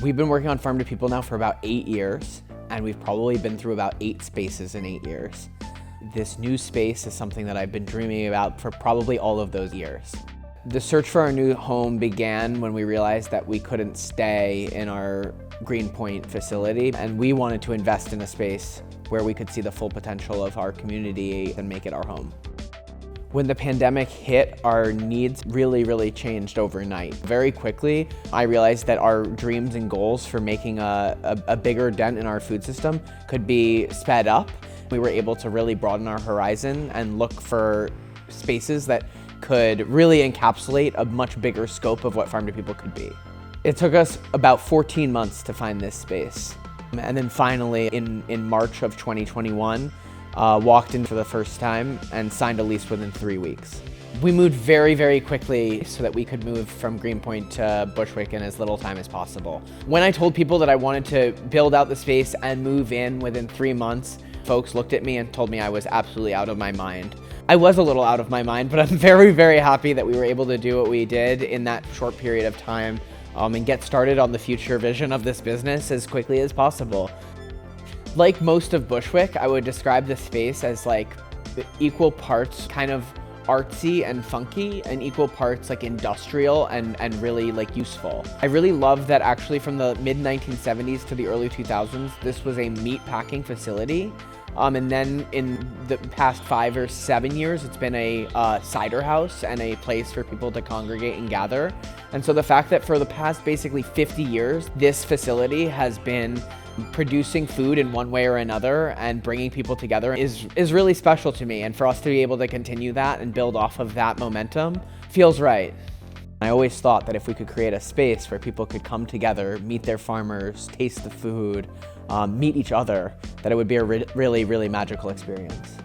We've been working on Farm to People now for about 8 years, and we've probably been through about 8 spaces in 8 years. This new space is something that I've been dreaming about for probably all of those years. The search for our new home began when we realized that we couldn't stay in our Greenpoint facility, and we wanted to invest in a space where we could see the full potential of our community and make it our home. When the pandemic hit, our needs really changed overnight. Very quickly, I realized that our dreams and goals for making a bigger dent in our food system could be sped up. We were able to really broaden our horizon and look for spaces that could really encapsulate a much bigger scope of what Farm to People could be. It took us about 14 months to find this space. And then finally, in March of 2021, walked in for the first time and signed a lease within 3 weeks. We moved very quickly so that we could move from Greenpoint to Bushwick in as little time as possible. When I told people that I wanted to build out the space and move in within 3 months, folks looked at me and told me I was absolutely out of my mind. I was a little out of my mind, but I'm very happy that we were able to do what we did in that short period of time and get started on the future vision of this business as quickly as possible. Like most of Bushwick, I would describe the space as like equal parts kind of artsy and funky and equal parts like industrial and really like useful. I really love that actually from the mid 1970s to the early 2000s, this was a meat packing facility. And then in the past 5 or 7 years, it's been a cider house and a place for people to congregate and gather. And so the fact that for the past basically 50 years, this facility has been producing food in one way or another and bringing people together is really special to me. And for us to be able to continue that and build off of that momentum feels right. I always thought that if we could create a space where people could come together, meet their farmers, taste the food, meet each other, that it would be a really magical experience.